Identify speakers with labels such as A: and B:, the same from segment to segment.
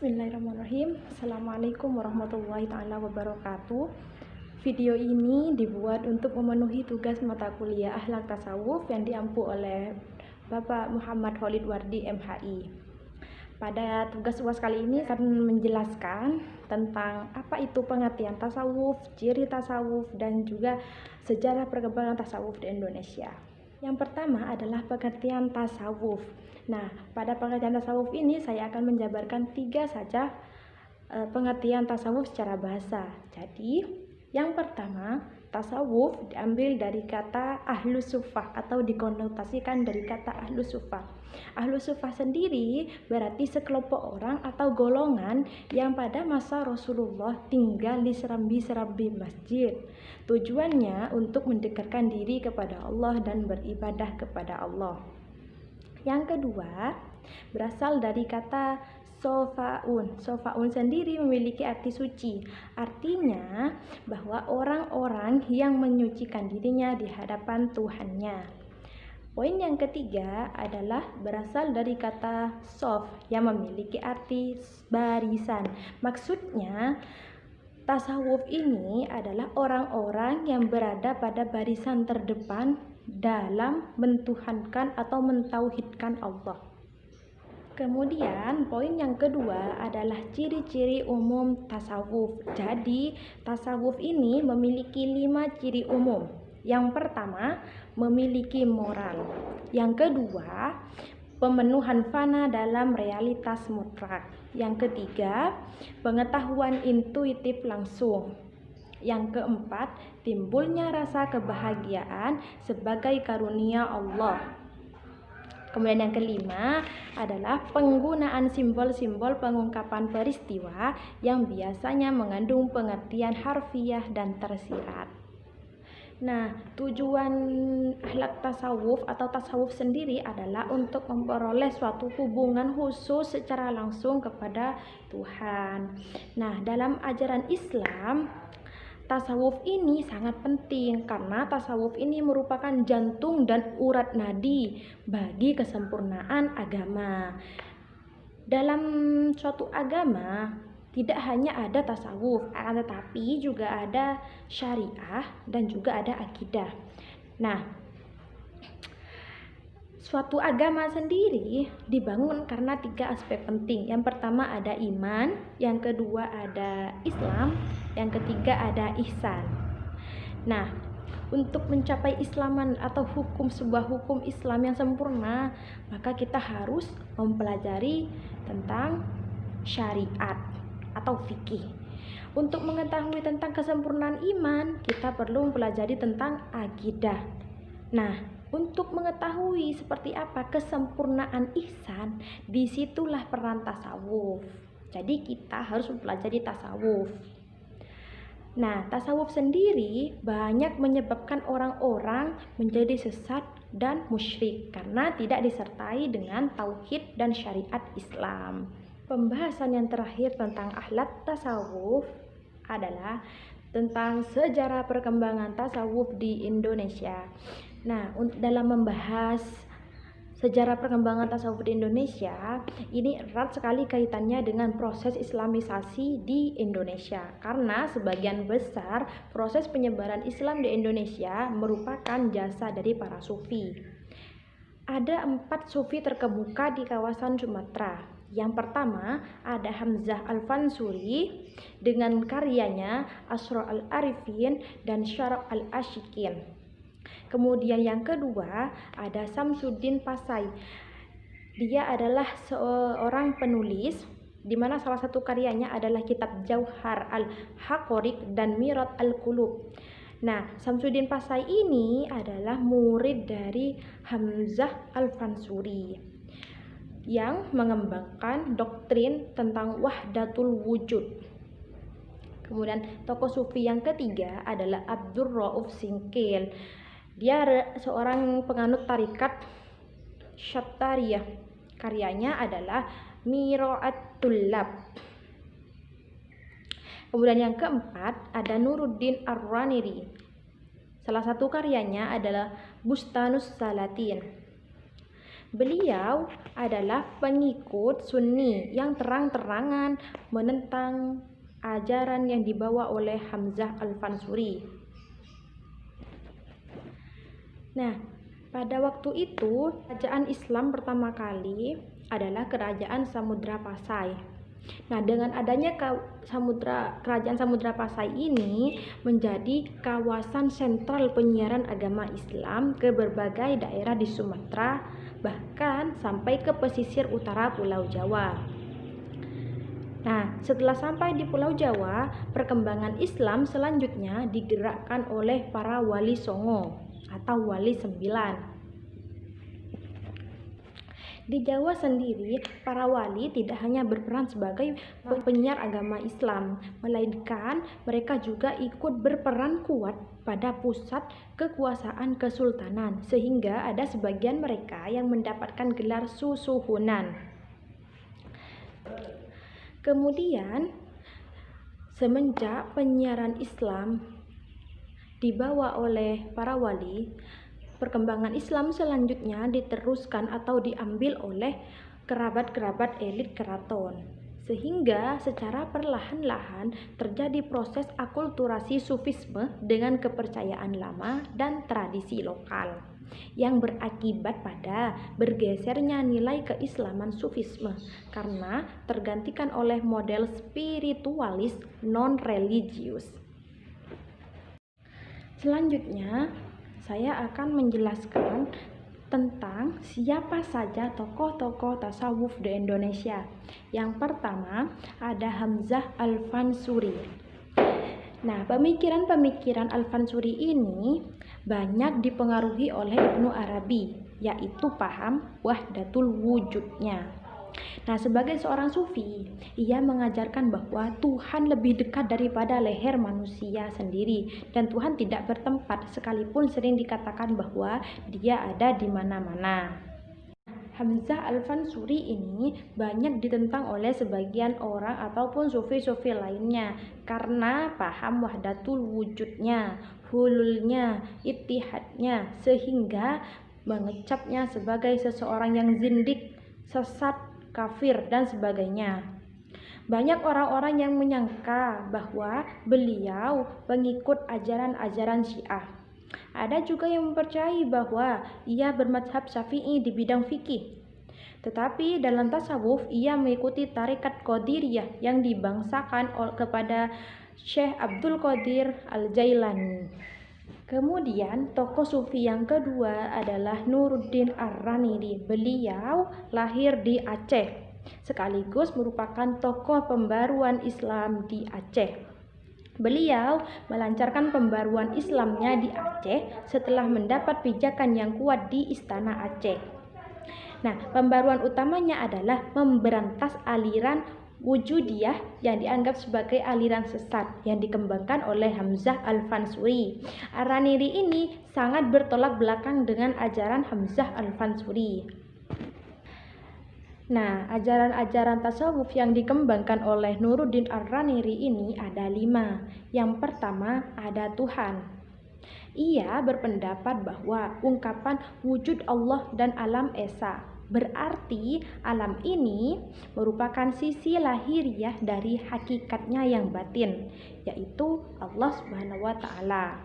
A: Bismillahirrahmanirrahim. Assalamualaikum warahmatullahi ta'ala wabarakatuh. Video ini dibuat untuk memenuhi tugas mata kuliah Akhlak Tasawuf yang diampu oleh Bapak Muhammad Khalid Wardi MHI. Pada tugas UAS kali ini akan menjelaskan tentang apa itu pengertian tasawuf, ciri tasawuf, dan juga sejarah perkembangan tasawuf di Indonesia. Yang pertama adalah pengertian tasawuf. Nah, pada pengertian tasawuf ini saya akan menjabarkan 3 saja pengertian tasawuf secara bahasa. Jadi, yang pertama, tasawuf diambil dari kata ahlus sufah atau dikonotasikan dari kata ahlus sufah. Ahlus sufah sendiri berarti sekelompok orang atau golongan yang pada masa Rasulullah tinggal di serambi-serambi masjid. Tujuannya untuk mendekatkan diri kepada Allah dan beribadah kepada Allah. Yang kedua, berasal dari kata sofaun. Sofaun sendiri memiliki arti suci. Artinya bahwa orang-orang yang menyucikan dirinya di hadapan Tuhannya. Poin yang ketiga adalah berasal dari kata sof yang memiliki arti barisan. Maksudnya, tasawuf ini adalah orang-orang yang berada pada barisan terdepan dalam mentuhankan atau mentauhidkan Allah. Kemudian poin yang kedua adalah ciri-ciri umum tasawuf. Jadi tasawuf ini memiliki 5 ciri umum. Yang pertama, memiliki moral. Yang kedua, pemenuhan fana dalam realitas mutlak. Yang ketiga, pengetahuan intuitif langsung. Yang keempat, timbulnya rasa kebahagiaan sebagai karunia Allah. Kemudian yang kelima adalah penggunaan simbol-simbol pengungkapan peristiwa yang biasanya mengandung pengertian harfiah dan tersirat. Nah, tujuan akhlak tasawuf atau tasawuf sendiri adalah untuk memperoleh suatu hubungan khusus secara langsung kepada Tuhan. Nah, dalam ajaran Islam, tasawuf ini sangat penting karena tasawuf ini merupakan jantung dan urat nadi bagi kesempurnaan agama. Dalam suatu agama tidak hanya ada tasawuf, akan tetapi juga ada syariah dan juga ada akidah. Nah, suatu agama sendiri dibangun karena 3 aspek penting. Yang pertama ada iman, yang kedua ada Islam, yang ketiga ada ihsan. Nah, untuk mencapai islaman atau sebuah hukum Islam yang sempurna, maka kita harus mempelajari tentang syariat atau fikih. Untuk mengetahui tentang kesempurnaan iman, kita perlu mempelajari tentang akidah. Nah, untuk mengetahui seperti apa kesempurnaan ihsan, disitulah peran tasawuf. Jadi kita harus mempelajari tasawuf. Nah, tasawuf sendiri banyak menyebabkan orang-orang menjadi sesat dan musyrik karena tidak disertai dengan tauhid dan syariat Islam. Pembahasan yang terakhir tentang akhlak tasawuf adalah tentang sejarah perkembangan tasawuf di Indonesia. Nah, dalam membahas sejarah perkembangan tasawuf di Indonesia, ini erat sekali kaitannya dengan proses islamisasi di Indonesia. Karena sebagian besar proses penyebaran Islam di Indonesia merupakan jasa dari para sufi. Ada 4 sufi terkemuka di kawasan Sumatera. Yang pertama ada Hamzah Al-Fansuri dengan karyanya Asrar Al-Arifin dan Syaraf Al-Ashikin. Kemudian yang kedua ada Samsuddin Pasai. Dia adalah seorang penulis di mana salah satu karyanya adalah kitab Jauhar Al-Haqaiq dan Mirat Al-Qulub. Nah, Samsuddin Pasai ini adalah murid dari Hamzah Al-Fansuri yang mengembangkan doktrin tentang wahdatul wujud. Kemudian tokoh sufi yang ketiga adalah Abdur Rauf Singkil. Dia seorang penganut tarikat Syattariyah. Karyanya adalah Mira'atul Lab. Kemudian yang keempat ada Nuruddin Ar-Raniri. Salah satu karyanya adalah Bustanus Salatin. Beliau adalah pengikut Sunni yang terang-terangan menentang ajaran yang dibawa oleh Hamzah Al-Fansuri. Nah, pada waktu itu kerajaan Islam pertama kali adalah kerajaan Samudra Pasai. Nah, dengan adanya kerajaan Samudra Pasai ini menjadi kawasan sentral penyiaran agama Islam ke berbagai daerah di Sumatera, bahkan sampai ke pesisir utara Pulau Jawa. Nah, setelah sampai di Pulau Jawa, perkembangan Islam selanjutnya digerakkan oleh para wali songo atau wali 9. Di Jawa sendiri, para wali tidak hanya berperan sebagai penyiar agama Islam, melainkan mereka juga ikut berperan kuat pada pusat kekuasaan kesultanan, sehingga ada sebagian mereka yang mendapatkan gelar susuhunan. Kemudian, semenjak penyiaran Islam dibawa oleh para wali, perkembangan Islam selanjutnya diteruskan atau diambil oleh kerabat-kerabat elit keraton, sehingga secara perlahan-lahan terjadi proses akulturasi sufisme dengan kepercayaan lama dan tradisi lokal yang berakibat pada bergesernya nilai keislaman sufisme karena tergantikan oleh model spiritualis non-religius. Selanjutnya, saya akan menjelaskan tentang siapa saja tokoh-tokoh tasawuf di Indonesia. Yang pertama ada Hamzah Al-Fansuri. Nah, pemikiran-pemikiran Al-Fansuri ini banyak dipengaruhi oleh Ibnu Arabi, yaitu paham wahdatul wujudnya. Nah, sebagai seorang sufi, ia mengajarkan bahwa Tuhan lebih dekat daripada leher manusia sendiri dan Tuhan tidak bertempat, sekalipun sering dikatakan bahwa dia ada di mana-mana. Hamzah Al-Fansuri ini banyak ditentang oleh sebagian orang ataupun sufi-sufi lainnya karena paham wahdatul wujudnya, hululnya, ittihadnya, sehingga mengecapnya sebagai seseorang yang zindik, sesat, kafir, dan sebagainya. Banyak orang-orang yang menyangka bahwa beliau pengikut ajaran-ajaran Syiah. Ada juga yang mempercayai bahwa ia bermadhab Syafi'i di bidang fikih. Tetapi dalam tasawuf ia mengikuti tarekat Qadiriyah yang dibangsakan kepada Syekh Abdul Qadir Al-Jailani. Kemudian tokoh sufi yang kedua adalah Nuruddin Ar-Raniri. Beliau lahir di Aceh, sekaligus merupakan tokoh pembaruan Islam di Aceh. Beliau melancarkan pembaruan Islamnya di Aceh setelah mendapat pijakan yang kuat di Istana Aceh. Nah, pembaruan utamanya adalah memberantas aliran Wujudiyah yang dianggap sebagai aliran sesat yang dikembangkan oleh Hamzah Al-Fansuri. Ar-Raniri ini sangat bertolak belakang dengan ajaran Hamzah Al-Fansuri. Nah, ajaran-ajaran tasawuf yang dikembangkan oleh Nuruddin Ar-Raniri ini ada 5. Yang pertama ada Tuhan. Ia berpendapat bahwa ungkapan wujud Allah dan alam esa berarti alam ini merupakan sisi lahiriah dari hakikatnya yang batin, yaitu Allah Subhanahu wa Ta'ala,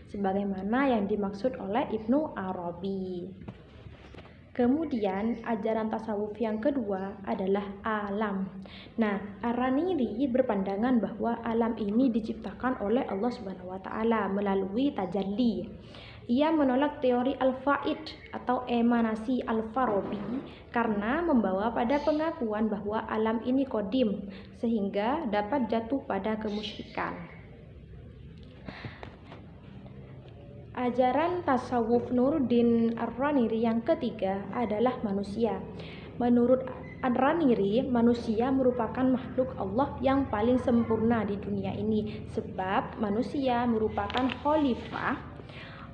A: sebagaimana yang dimaksud oleh Ibnu Arabi. Kemudian ajaran tasawuf yang kedua adalah alam. Nah, Ar-Raniri berpandangan bahwa alam ini diciptakan oleh Allah Subhanahu wa Ta'ala melalui tajalli. Ia menolak teori al-faid atau emanasi al-Farabi karena membawa pada pengakuan bahwa alam ini qadim sehingga dapat jatuh pada kemusyrikan. Ajaran tasawuf Nuruddin Ar-Raniri yang ketiga adalah manusia. Menurut Ar-Raniri, manusia merupakan makhluk Allah yang paling sempurna di dunia ini sebab manusia merupakan khalifah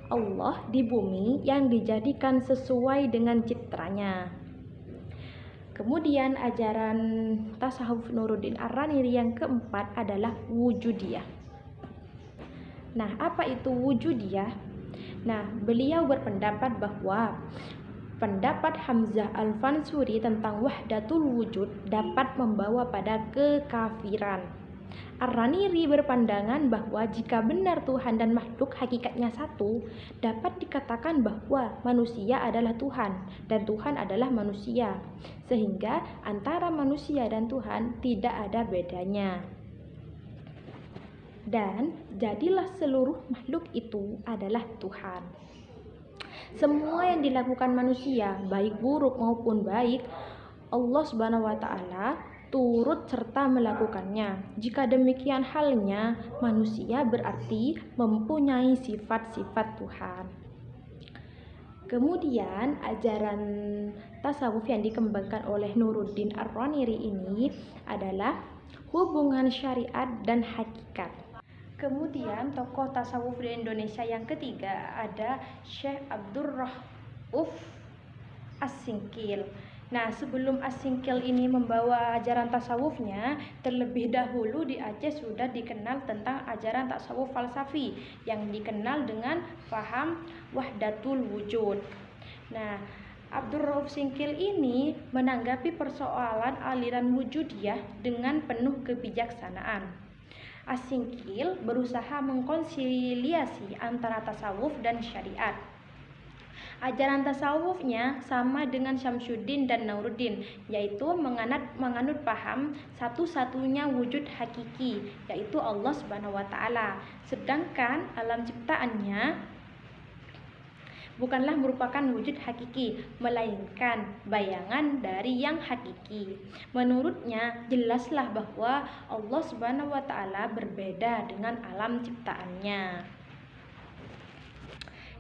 A: Allah di bumi yang dijadikan sesuai dengan citranya. Kemudian ajaran tasawuf Nuruddin Ar-Raniri yang keempat adalah wujudiyah. Nah, apa itu wujudiyah? Nah, beliau berpendapat bahwa Pendapat Hamzah Al-Fansuri tentang wahdatul wujud dapat membawa pada kekafiran. Ar-Raniri berpandangan bahwa jika benar Tuhan dan makhluk hakikatnya satu, dapat dikatakan bahwa manusia adalah Tuhan dan Tuhan adalah manusia, sehingga antara manusia dan Tuhan tidak ada bedanya. Dan jadilah seluruh makhluk itu adalah Tuhan. Semua yang dilakukan manusia, baik buruk maupun baik, Allah Subhanahu wa taala turut serta melakukannya. Jika demikian halnya, manusia berarti mempunyai sifat-sifat Tuhan. Kemudian ajaran tasawuf yang dikembangkan oleh Nuruddin Ar-Raniri ini adalah hubungan syariat dan hakikat. Kemudian tokoh tasawuf di Indonesia yang ketiga ada Syekh Abdul Rauf As-Singkil. Nah, sebelum As-Singkil ini membawa ajaran tasawufnya, terlebih dahulu di Aceh sudah dikenal tentang ajaran tasawuf falsafi yang dikenal dengan paham wahdatul wujud. Nah, Abdul Rauf Singkil ini menanggapi persoalan aliran wujudiyah dengan penuh kebijaksanaan. As-Singkil berusaha mengkonsiliasi antara tasawuf dan syariat. Ajaran tasawufnya sama dengan Syamsuddin dan Nuruddin, yaitu menganut paham satu-satunya wujud hakiki, yaitu Allah Subhanahu wa taala. Sedangkan alam ciptaannya bukanlah merupakan wujud hakiki, melainkan bayangan dari yang hakiki. Menurutnya, jelaslah bahwa Allah Subhanahu wa taala berbeda dengan alam ciptaannya.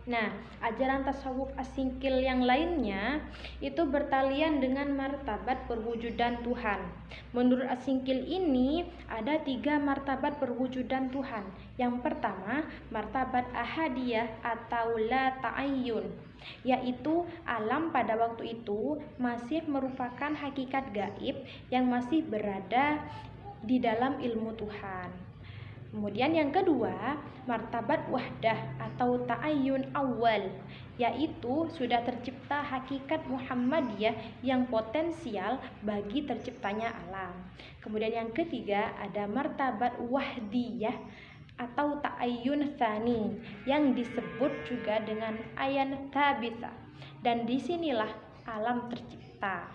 A: Nah, ajaran tasawuf As-Singkil yang lainnya itu bertalian dengan martabat perwujudan Tuhan. Menurut As-Singkil ini ada 3 martabat perwujudan Tuhan. Yang pertama, martabat ahadiyah atau la ta'ayyun, yaitu alam pada waktu itu masih merupakan hakikat gaib yang masih berada di dalam ilmu Tuhan. Kemudian yang kedua, martabat wahdah atau ta'ayyun awal, yaitu sudah tercipta hakikat Muhammadiyah yang potensial bagi terciptanya alam. Kemudian yang ketiga ada martabat wahdiyah atau ta'ayyun tsani yang disebut juga dengan ayan tsabitsah, dan disinilah alam tercipta.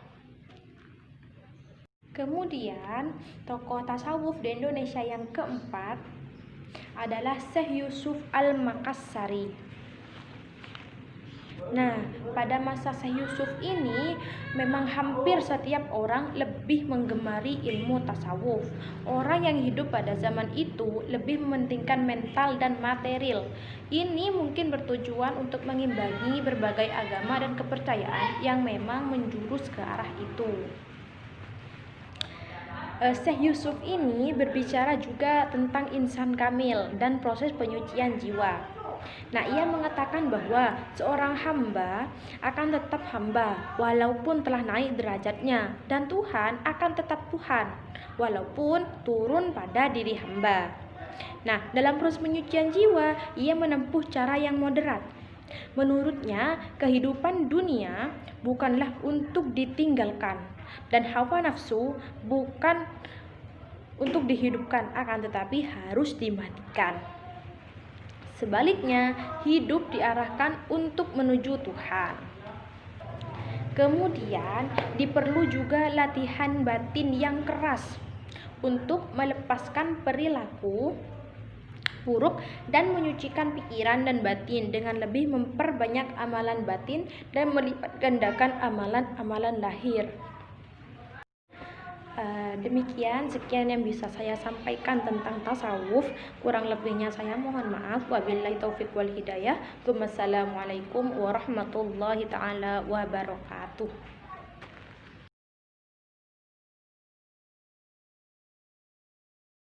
A: Kemudian tokoh tasawuf di Indonesia yang keempat adalah Syekh Yusuf Al-Makassari. Nah, pada masa Syekh Yusuf ini memang hampir setiap orang lebih menggemari ilmu tasawuf. Orang yang hidup pada zaman itu lebih mementingkan mental dan material. Ini mungkin bertujuan untuk mengimbangi berbagai agama dan kepercayaan yang memang menjurus ke arah itu. Syekh Yusuf ini berbicara juga tentang insan kamil dan proses penyucian jiwa. Nah, ia mengatakan bahwa seorang hamba akan tetap hamba walaupun telah naik derajatnya, dan Tuhan akan tetap Tuhan walaupun turun pada diri hamba. Nah, dalam proses penyucian jiwa, ia menempuh cara yang moderat. Menurutnya, kehidupan dunia bukanlah untuk ditinggalkan, dan hawa nafsu bukan untuk dihidupkan, akan tetapi harus dimatikan. Sebaliknya, hidup diarahkan untuk menuju Tuhan. Kemudian, diperlu juga latihan batin yang keras untuk melepaskan perilaku buruk dan menyucikan pikiran dan batin dengan lebih memperbanyak amalan batin dan melipat gandakan amalan-amalan lahir. Demikian sekian yang bisa saya sampaikan tentang tasawuf. Kurang lebihnya saya mohon maaf. Wabillahi taufiq wal hidayah. Wassalamualaikum warahmatullahi taala wabarakatuh.